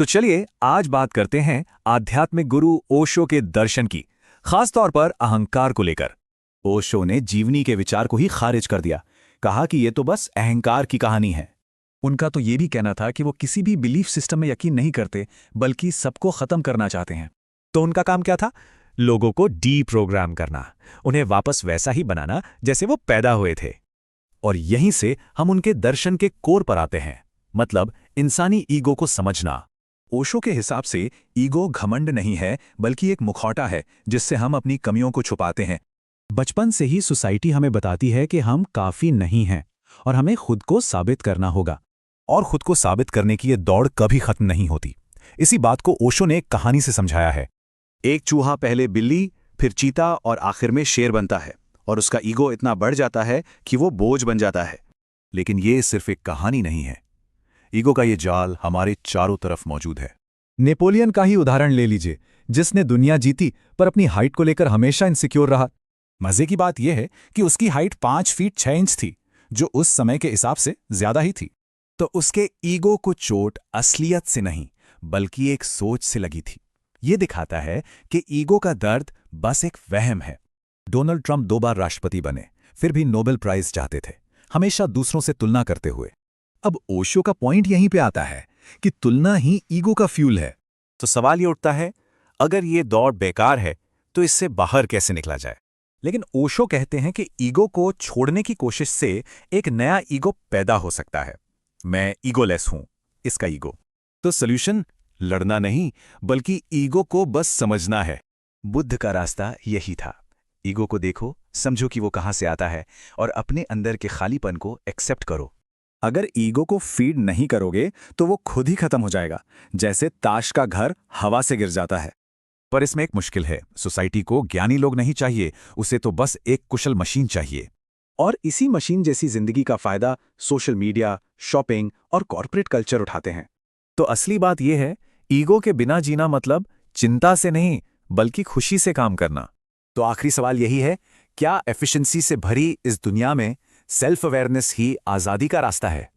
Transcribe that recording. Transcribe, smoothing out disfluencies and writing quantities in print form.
तो चलिए आज बात करते हैं आध्यात्मिक गुरु ओशो के दर्शन की, खासतौर पर अहंकार को लेकर। ओशो ने जीवनी के विचार को ही खारिज कर दिया। कहा कि ये तो बस अहंकार की कहानी है। उनका तो ये भी कहना था कि वो किसी भी बिलीफ सिस्टम में यकीन नहीं करते, बल्कि सबको खत्म करना चाहते हैं। तो उनका काम क्या था? लोगों को डीप्रोग्राम करना, उन्हें वापस वैसा ही बनाना जैसे वो पैदा हुए थे। और यहीं से हम उनके दर्शन के कोर पर आते हैं, मतलब इंसानी ईगो को समझना। ओशो के हिसाब से ईगो घमंड नहीं है, बल्कि एक मुखौटा है जिससे हम अपनी कमियों को छुपाते हैं। बचपन से ही सोसाइटी हमें बताती है कि हम काफी नहीं हैं और हमें खुद को साबित करना होगा। और खुद को साबित करने की ये दौड़ कभी खत्म नहीं होती। इसी बात को ओशो ने एक कहानी से समझाया है। एक चूहा पहले बिल्ली, फिर चीता और आखिर में शेर बनता है, और उसका ईगो इतना बढ़ जाता है कि वो बोझ बन जाता है। लेकिन ये सिर्फ एक कहानी नहीं है। ईगो का ये जाल हमारे चारों तरफ मौजूद है। नेपोलियन का ही उदाहरण ले लीजिए, जिसने दुनिया जीती पर अपनी हाइट को लेकर हमेशा इनसिक्योर रहा। मजे की बात यह है कि उसकी हाइट 5 फीट 6 इंच थी, जो उस समय के हिसाब से ज्यादा ही थी। तो उसके ईगो को चोट असलियत से नहीं, बल्कि एक सोच से लगी थी। ये दिखाता है कि ईगो का दर्द बस एक वहम है। डोनाल्ड ट्रंप 2 बार राष्ट्रपति बने, फिर भी नोबेल प्राइज चाहते थे, हमेशा दूसरों से तुलना करते हुए। अब ओशो का पॉइंट यहीं पे आता है कि तुलना ही ईगो का फ्यूल है। तो सवाल ये उठता है, अगर ये दौड़ बेकार है तो इससे बाहर कैसे निकला जाए? लेकिन ओशो कहते हैं कि ईगो को छोड़ने की कोशिश से एक नया ईगो पैदा हो सकता है। मैं ईगोलेस हूं, इसका ईगो। तो सॉल्यूशन लड़ना नहीं, बल्कि ईगो को बस समझना है। बुद्ध का रास्ता यही था। ईगो को देखो, समझो कि वो कहां से आता है, और अपने अंदर के खालीपन को एक्सेप्ट करो। अगर ईगो को फीड नहीं करोगे तो वो खुद ही खत्म हो जाएगा, जैसे ताश का घर हवा से गिर जाता है। पर इसमें एक मुश्किल है। सोसाइटी को ज्ञानी लोग नहीं चाहिए, उसे तो बस एक कुशल मशीन चाहिए। और इसी मशीन जैसी जिंदगी का फायदा सोशल मीडिया, शॉपिंग और कॉर्पोरेट कल्चर उठाते हैं। तो असली बात यह है, ईगो के बिना जीना मतलब चिंता से नहीं, बल्कि खुशी से काम करना। तो आखिरी सवाल यही है, क्या एफिशिएंसी से भरी इस दुनिया में सेल्फ अवेयरनेस ही आजादी का रास्ता है?